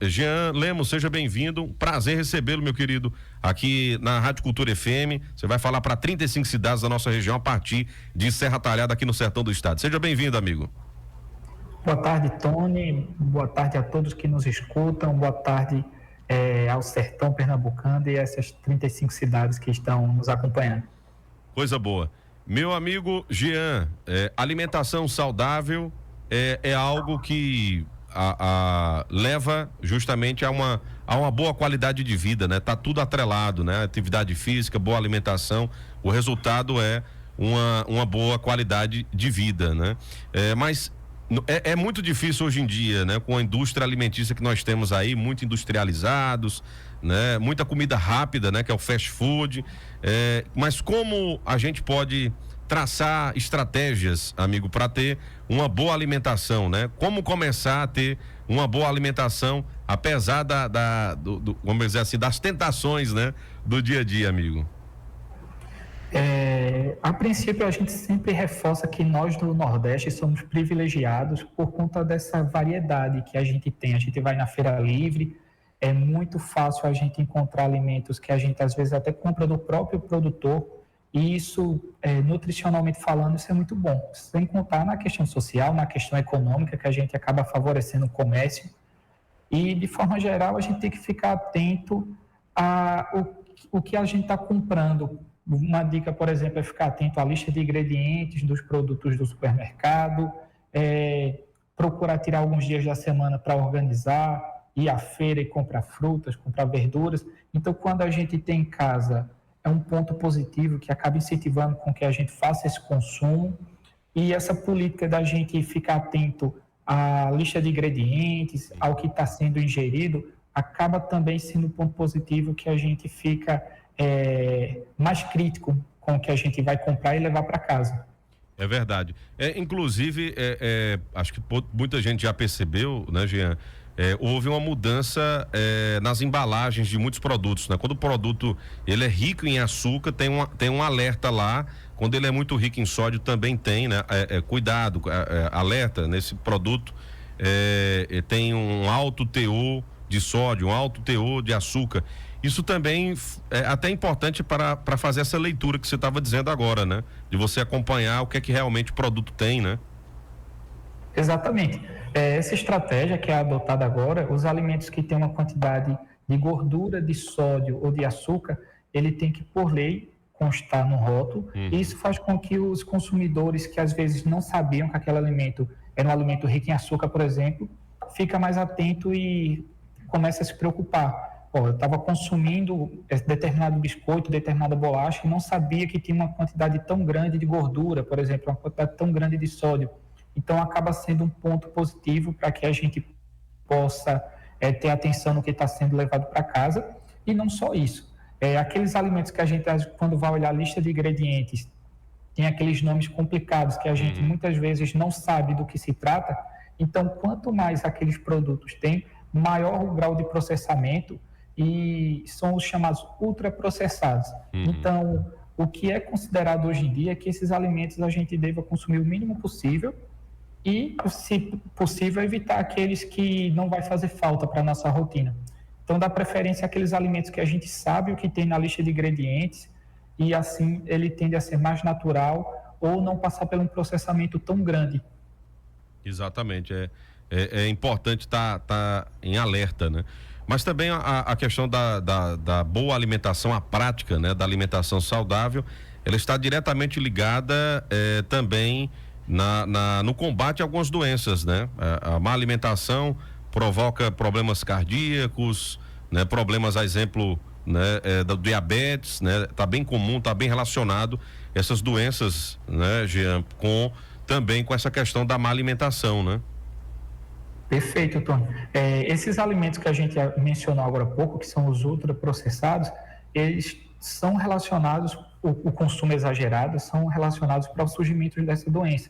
Jean Lemos, seja bem-vindo. Prazer recebê-lo, meu querido, aqui na Rádio Cultura FM. Você vai falar para 35 cidades da nossa região a partir de Serra Talhada, aqui no sertão do estado. Seja bem-vindo, amigo. Boa tarde, Tony. Boa tarde a todos que nos escutam. Boa tarde ao sertão pernambucano e essas 35 cidades que estão nos acompanhando. Coisa boa. Meu amigo Jean, alimentação saudável é algo que leva justamente a uma boa qualidade de vida, né? Tá tudo atrelado, né? Atividade física, boa alimentação, o resultado é uma boa qualidade de vida, né? Mas é muito difícil hoje em dia, né? Com a indústria alimentícia que nós temos aí, muito industrializados, né? Muita comida rápida, né? Que é o fast food, mas como a gente pode traçar estratégias, amigo, para ter uma boa alimentação, né? Como começar a ter uma boa alimentação, apesar vamos dizer assim, das tentações, né? Do dia a dia, amigo. A princípio, a gente sempre reforça que nós do Nordeste somos privilegiados por conta dessa variedade que a gente tem. A gente vai na feira livre, é muito fácil a gente encontrar alimentos que a gente às vezes até compra do próprio produtor, e isso, nutricionalmente falando, isso é muito bom. Sem contar na questão social, na questão econômica, que a gente acaba favorecendo o comércio. E, de forma geral, a gente tem que ficar atento o que a gente está comprando. Uma dica, por exemplo, é ficar atento à lista de ingredientes dos produtos do supermercado, procurar tirar alguns dias da semana para organizar, ir à feira e comprar frutas, comprar verduras. Então, quando a gente tem em casa, é um ponto positivo que acaba incentivando com que a gente faça esse consumo, e essa política da gente ficar atento à lista de ingredientes, ao que está sendo ingerido, acaba também sendo um ponto positivo que a gente fica mais crítico com o que a gente vai comprar e levar para casa. É verdade. Inclusive, acho que muita gente já percebeu, né, Jean? Houve uma mudança nas embalagens de muitos produtos, né? Quando o produto ele é rico em açúcar, tem um alerta lá. Quando ele é muito rico em sódio, também tem, né? Cuidado, alerta nesse produto, tem um alto teor de sódio, um alto teor de açúcar. Isso também é até importante para fazer essa leitura que você estava dizendo agora, né? De você acompanhar o que é que realmente o produto tem, né? Exatamente. Essa estratégia que é adotada agora, os alimentos que têm uma quantidade de gordura, de sódio ou de açúcar, ele tem que, por lei, constar no rótulo. E isso faz com que os consumidores que às vezes não sabiam que aquele alimento era um alimento rico em açúcar, por exemplo, fica mais atento e começa a se preocupar. Eu estava consumindo determinado biscoito, determinada bolacha e não sabia que tinha uma quantidade tão grande de gordura, por exemplo, uma quantidade tão grande de sódio. Então, acaba sendo um ponto positivo para que a gente possa ter atenção no que está sendo levado para casa. E não só isso. Aqueles alimentos que a gente, quando vai olhar a lista de ingredientes, tem aqueles nomes complicados que a gente muitas vezes não sabe do que se trata. Então, quanto mais aqueles produtos têm, maior o grau de processamento, e são os chamados ultraprocessados. Então, o que é considerado hoje em dia é que esses alimentos a gente deva consumir o mínimo possível e, se possível, evitar aqueles que não vai fazer falta para a nossa rotina. Então, dá preferência àqueles alimentos que a gente sabe o que tem na lista de ingredientes, e assim ele tende a ser mais natural ou não passar por um processamento tão grande. Exatamente, é importante estar em alerta, né? Mas também a questão da boa alimentação, a prática, né, da alimentação saudável, ela está diretamente ligada também no combate a algumas doenças, né? A má alimentação provoca problemas cardíacos, né? Problemas, a exemplo, né, do diabetes, né? Tá bem comum, tá bem relacionado essas doenças, né, Jean, também com essa questão da má alimentação, né? Perfeito, Tony. Esses alimentos que a gente mencionou agora há pouco, que são os ultraprocessados, eles são relacionados, o consumo exagerado, são relacionados para o surgimento dessa doença.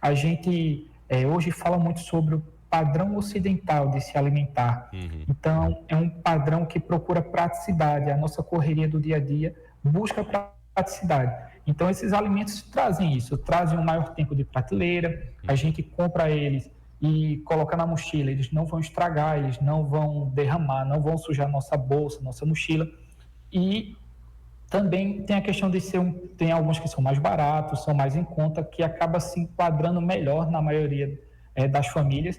A gente hoje fala muito sobre o padrão ocidental de se alimentar. Então, é um padrão que procura praticidade. A nossa correria do dia a dia busca praticidade. Então, esses alimentos trazem isso, trazem um maior tempo de prateleira, a gente compra eles e coloca na mochila. Eles não vão estragar, eles não vão derramar, não vão sujar nossa bolsa, nossa mochila. E também tem a questão de tem alguns que são mais baratos, são mais em conta, que acaba se enquadrando melhor na maioria das famílias.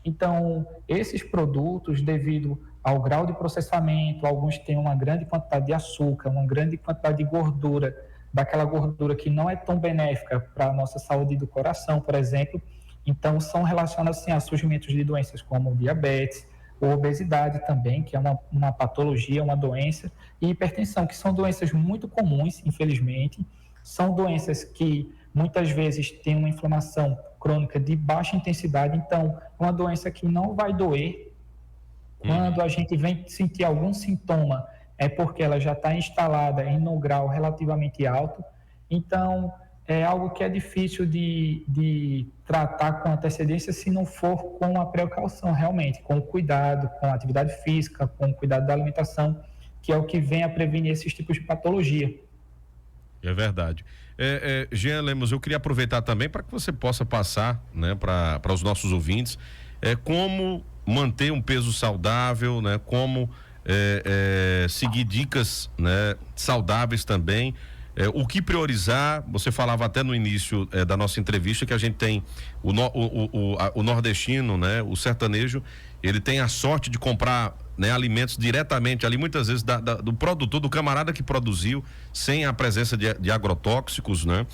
Então, esses produtos, devido ao grau de processamento, alguns têm uma grande quantidade de açúcar, uma grande quantidade de gordura, daquela gordura que não é tão benéfica para a nossa saúde do coração, por exemplo. Então, são relacionados assim, a surgimentos de doenças como diabetes, ou obesidade também, que é uma patologia, uma doença, e hipertensão, que são doenças muito comuns, infelizmente. São doenças que muitas vezes têm uma inflamação crônica de baixa intensidade, então é uma doença que não vai doer. Quando a gente vem sentir algum sintoma, é porque ela já está instalada em um grau relativamente alto. Então, é algo que é difícil de tratar com antecedência se não for com a precaução realmente, com o cuidado, com a atividade física, com o cuidado da alimentação, que é o que vem a prevenir esses tipos de patologia. É verdade. Jean Lemos, eu queria aproveitar também para que você possa passar, né, para os nossos ouvintes, como manter um peso saudável, né, como seguir dicas, né, saudáveis também. O que priorizar? Você falava até no início da nossa entrevista que a gente tem o nordestino, né, o sertanejo, ele tem a sorte de comprar, né, alimentos diretamente ali, muitas vezes do produtor, do camarada que produziu, sem a presença de agrotóxicos, né?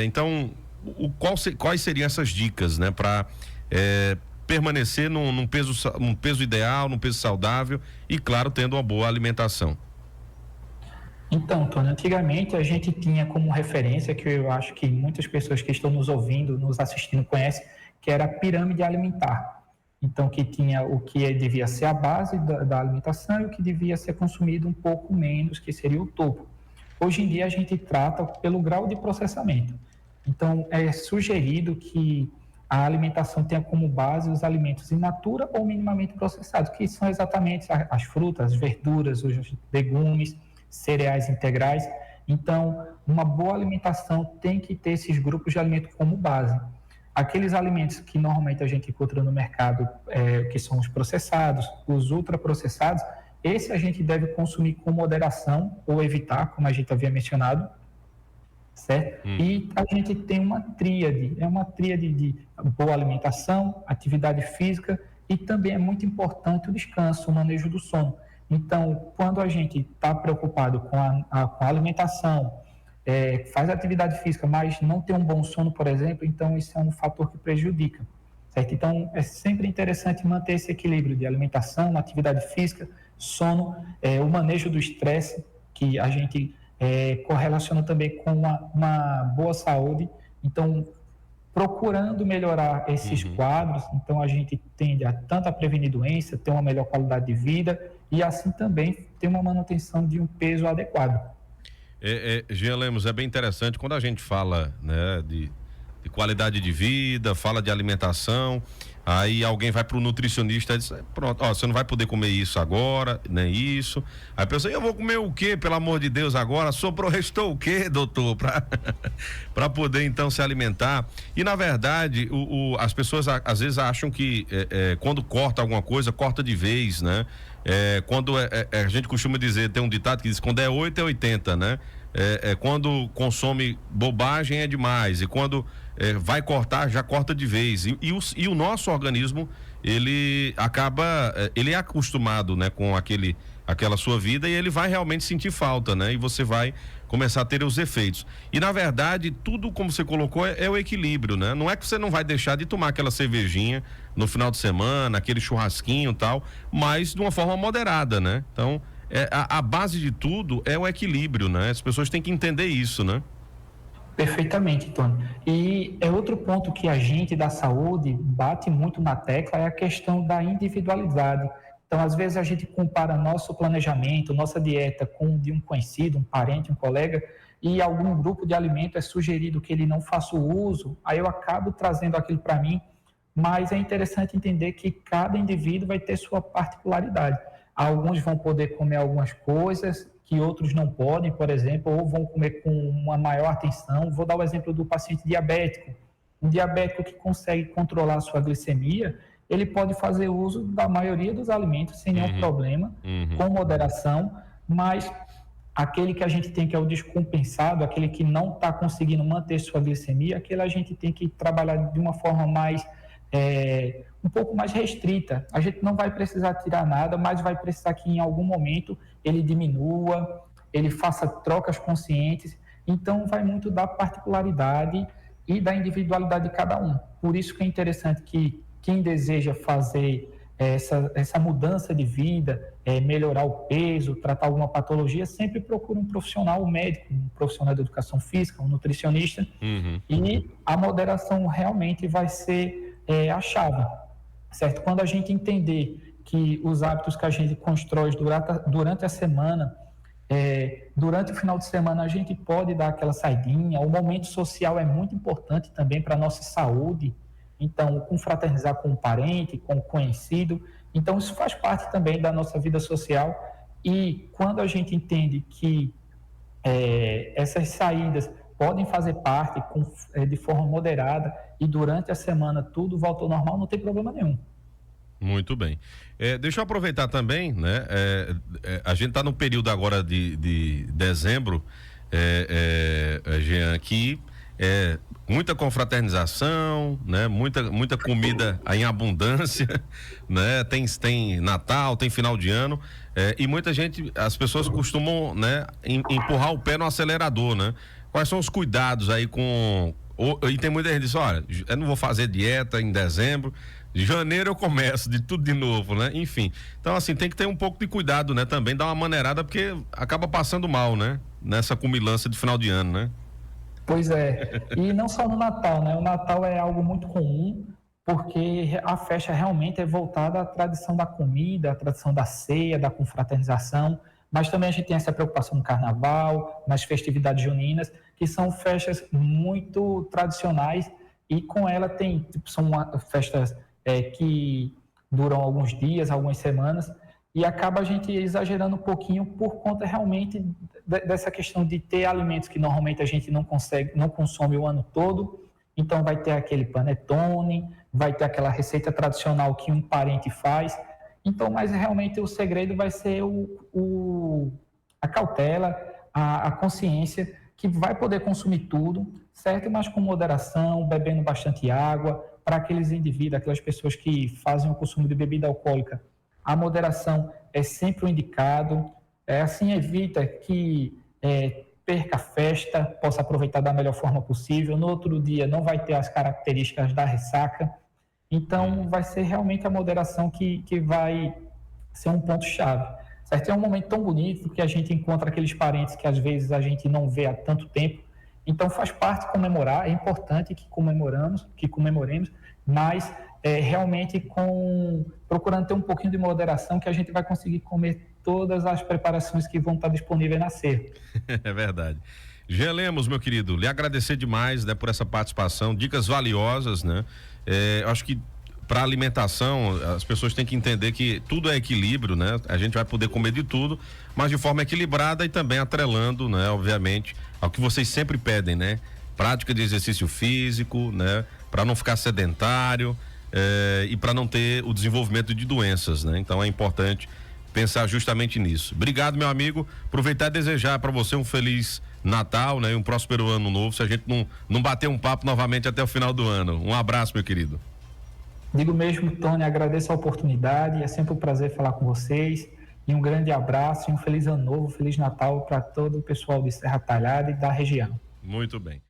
Então, quais seriam essas dicas, né, para permanecer num peso ideal, num peso saudável e, claro, tendo uma boa alimentação? Então, Tony, antigamente a gente tinha como referência, que eu acho que muitas pessoas que estão nos ouvindo, nos assistindo conhecem, que era a pirâmide alimentar. Então, que tinha o que devia ser a base da alimentação e o que devia ser consumido um pouco menos, que seria o topo. Hoje em dia a gente trata pelo grau de processamento. Então, é sugerido que a alimentação tenha como base os alimentos in natura ou minimamente processados, que são exatamente as frutas, as verduras, os legumes, cereais integrais. Então, uma boa alimentação tem que ter esses grupos de alimentos como base. Aqueles alimentos que normalmente a gente encontra no mercado, que são os processados, os ultraprocessados, esse a gente deve consumir com moderação ou evitar, como a gente havia mencionado, certo? E a gente tem uma tríade de boa alimentação, atividade física e também é muito importante o descanso, o manejo do sono. Então, quando a gente está preocupado com a alimentação, faz atividade física, mas não tem um bom sono, por exemplo, então isso é um fator que prejudica, certo? Então, é sempre interessante manter esse equilíbrio de alimentação, atividade física, sono, o manejo do estresse, que a gente correlaciona também com uma boa saúde. Então, procurando melhorar esses quadros, então a gente tende a tanto a prevenir doença, ter uma melhor qualidade de vida e assim também ter uma manutenção de um peso adequado. Jean Lemos, é bem interessante quando a gente fala, né, de qualidade de vida, fala de alimentação, aí alguém vai para o nutricionista e diz, pronto, você não vai poder comer isso agora, nem isso. Aí a pessoa, eu vou comer o quê, pelo amor de Deus, agora? Restou o quê, doutor? Para poder então se alimentar. E na verdade, as pessoas às vezes acham que quando corta alguma coisa, corta de vez, né? Quando a gente costuma dizer, tem um ditado que diz, quando é 8 é 80, né? Quando consome bobagem é demais, e quando vai cortar, já corta de vez. E o nosso organismo, ele acaba, ele é acostumado, né, com aquela sua vida, e ele vai realmente sentir falta, né? E você vai começar a ter os efeitos. E na verdade, tudo como você colocou é o equilíbrio, né? Não é que você não vai deixar de tomar aquela cervejinha no final de semana, aquele churrasquinho e tal, mas de uma forma moderada, né? Então, a base de tudo é o equilíbrio, né? As pessoas têm que entender isso, né? Perfeitamente, Tony. E outro ponto que a gente da saúde bate muito na tecla é a questão da individualidade. Então, às vezes a gente compara nosso planejamento, nossa dieta com de um conhecido, um parente, um colega, e algum grupo de alimento é sugerido que ele não faça o uso, aí eu acabo trazendo aquilo para mim, mas é interessante entender que cada indivíduo vai ter sua particularidade. Alguns vão poder comer algumas coisas que outros não podem, por exemplo, ou vão comer com uma maior atenção. Vou dar o exemplo do paciente diabético. Um diabético que consegue controlar a sua glicemia, ele pode fazer uso da maioria dos alimentos sem nenhum problema, com moderação, mas aquele que a gente tem que é o descompensado, aquele que não está conseguindo manter sua glicemia, aquele a gente tem que trabalhar de uma forma mais, um pouco mais restrita. A gente não vai precisar tirar nada, mas vai precisar que em algum momento ele diminua, ele faça trocas conscientes. Então vai muito da particularidade e da individualidade de cada um. Por isso que é interessante que quem deseja fazer essa mudança de vida, melhorar o peso, tratar alguma patologia, sempre procura um profissional, um médico, um profissional de educação física, um nutricionista, e a moderação realmente vai ser a chave, certo? Quando a gente entender que os hábitos que a gente constrói durante a semana, durante o final de semana a gente pode dar aquela saidinha, o momento social é muito importante também para a nossa saúde, então confraternizar com um parente, com um conhecido, então isso faz parte também da nossa vida social, e quando a gente entende que essas saídas podem fazer parte de forma moderada e durante a semana tudo volta ao normal, não tem problema nenhum. Muito bem. Deixa eu aproveitar também, né? A gente está no período agora de dezembro, Jean, que muita confraternização, né? Muita comida em abundância, né? Tem Natal, tem final de ano, e muita gente, as pessoas costumam, né, empurrar o pé no acelerador, né? Quais são os cuidados aí e tem muita gente que diz, olha, eu não vou fazer dieta em dezembro, de janeiro eu começo de tudo de novo, né? Enfim, então assim, tem que ter um pouco de cuidado, né? Também dar uma maneirada, porque acaba passando mal, né? Nessa cumilança de final de ano, né? Pois é, e não só no Natal, né? O Natal é algo muito comum, porque a festa realmente é voltada à tradição da comida, à tradição da ceia, da confraternização, mas também a gente tem essa preocupação no Carnaval, nas festividades juninas, que são festas muito tradicionais e com ela são festas que duram alguns dias, algumas semanas, e acaba a gente exagerando um pouquinho por conta realmente dessa questão de ter alimentos que normalmente a gente não consome o ano todo, então vai ter aquele panetone, vai ter aquela receita tradicional que um parente faz, então, mas realmente o segredo vai ser a cautela, a consciência, que vai poder consumir tudo, certo? Mas com moderação, bebendo bastante água. Para aqueles indivíduos, aquelas pessoas que fazem o consumo de bebida alcoólica, a moderação é sempre o indicado. Assim evita que perca a festa, possa aproveitar da melhor forma possível. No outro dia não vai ter as características da ressaca. Então, vai ser realmente a moderação que vai ser um ponto-chave. Certo? É um momento tão bonito que a gente encontra aqueles parentes que às vezes a gente não vê há tanto tempo. Então, faz parte comemorar, é importante que comemoremos, mas realmente procurando ter um pouquinho de moderação, que a gente vai conseguir comer todas as preparações que vão estar disponíveis na ceia. É verdade. Jean Lemos, meu querido, lhe agradecer demais, né, por essa participação, dicas valiosas, né? Eu acho que para alimentação as pessoas têm que entender que tudo é equilíbrio, né? A gente vai poder comer de tudo, mas de forma equilibrada e também atrelando, né, obviamente, ao que vocês sempre pedem, né? Prática de exercício físico, né? Para não ficar sedentário e para não ter o desenvolvimento de doenças, né? Então é importante pensar justamente nisso. Obrigado, meu amigo. Aproveitar e desejar para você um feliz Natal, né? E um próspero ano novo, se a gente não bater um papo novamente até o final do ano. Um abraço, meu querido. Digo mesmo, Tony, agradeço a oportunidade, é sempre um prazer falar com vocês, e um grande abraço e um feliz ano novo, feliz Natal para todo o pessoal de Serra Talhada e da região. Muito bem.